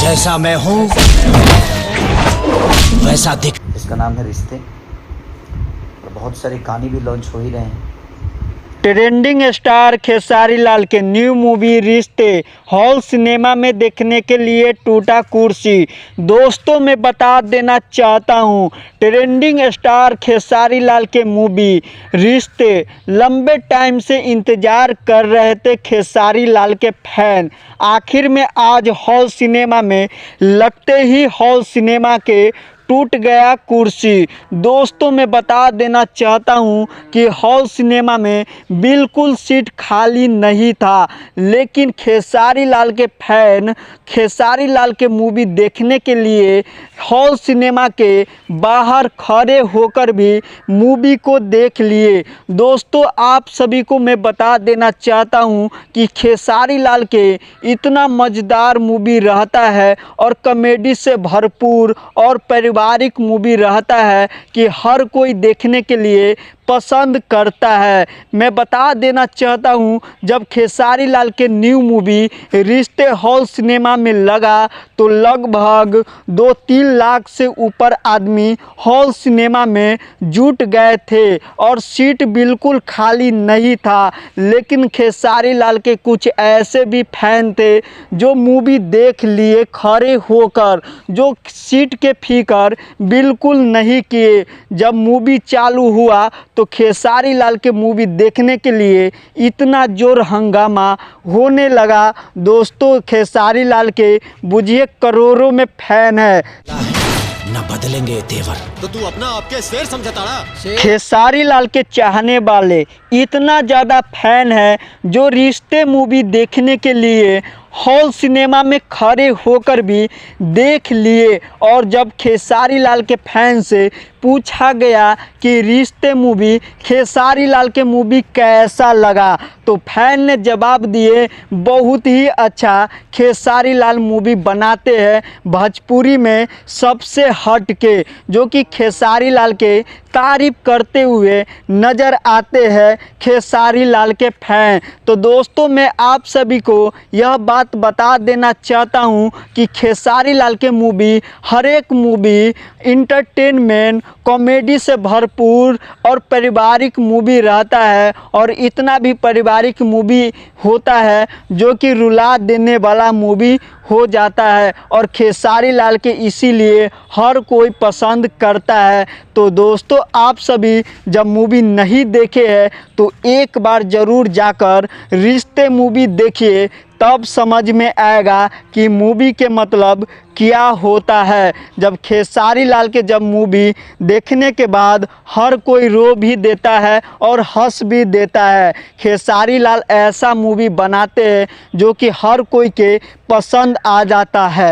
जैसा मैं हूँ वैसा दिख। इसका नाम है रिश्ते और बहुत सारे गाने भी लॉन्च हो ही रहे हैं। ट्रेंडिंग स्टार खेसारी लाल के न्यू मूवी रिश्ते हॉल सिनेमा में देखने के लिए टूटा कुर्सी। दोस्तों मैं बता देना चाहता हूं, ट्रेंडिंग स्टार खेसारी लाल के मूवी रिश्ते लंबे टाइम से इंतज़ार कर रहे थे खेसारी लाल के फैन। आखिर में आज हॉल सिनेमा में लगते ही हॉल सिनेमा के टूट गया कुर्सी। दोस्तों मैं बता देना चाहता हूं कि हॉल सिनेमा में बिल्कुल सीट खाली नहीं था, लेकिन खेसारी लाल के फैन खेसारी लाल के मूवी देखने के लिए हॉल सिनेमा के बाहर खड़े होकर भी मूवी को देख लिए। दोस्तों आप सभी को मैं बता देना चाहता हूं कि खेसारी लाल के इतना मज़ेदार मूवी रहता है और कॉमेडी से भरपूर और पारिवारिक मूवी रहता है कि हर कोई देखने के लिए पसंद करता है। मैं बता देना चाहता हूं, जब खेसारी लाल के न्यू मूवी रिश्ते हॉल सिनेमा में लगा तो लगभग 2-3 लाख से ऊपर आदमी हॉल सिनेमा में जुट गए थे और सीट बिल्कुल खाली नहीं था। लेकिन खेसारी लाल के कुछ ऐसे भी फैन थे जो मूवी देख लिए खड़े होकर, जो सीट के फिक्र बिल्कुल नहीं किए। जब मूवी चालू हुआ तो खेसारी लाल के मूवी देखने के लिए इतना जोर हंगामा होने लगा। दोस्तों खेसारी लाल के बुझिए करोड़ों में फैन है। न बदलेंगे तेवर। तो तू अपना आपके शेर समझता ना। खेसारी लाल के चाहने वाले इतना ज़्यादा फैन है जो रिश्ते मूवी देखने के लिए हॉल सिनेमा में खड़े होकर भी देख लिए। और जब खेसारी लाल के फैन से पूछा गया कि रिश्ते मूवी खेसारी लाल के मूवी कैसा लगा, तो फैन ने जवाब दिए बहुत ही अच्छा खेसारी लाल मूवी बनाते हैं, भोजपुरी में सबसे हट के, जो कि खेसारी लाल के तारीफ करते हुए नज़र आते हैं खेसारी लाल के फैन। तो दोस्तों मैं आप सभी को यह बात बता देना चाहता हूं कि खेसारी लाल के मूवी हर एक मूवी इंटरटेनमेंट कॉमेडी से भरपूर और पारिवारिक मूवी रहता है, और इतना भी पारिवारिक मूवी होता है जो कि रुला देने वाला मूवी हो जाता है, और खेसारी लाल के इसीलिए हर कोई पसंद करता है। तो दोस्तों आप सभी जब मूवी नहीं देखे हैं तो एक बार ज़रूर जाकर रिश्ते मूवी देखिए, तब समझ में आएगा कि मूवी के मतलब क्या होता है। जब खेसारी लाल के जब मूवी देखने के बाद हर कोई रो भी देता है और हंस भी देता है। खेसारी लाल ऐसा मूवी बनाते हैं जो कि हर कोई के पसंद आ जाता है।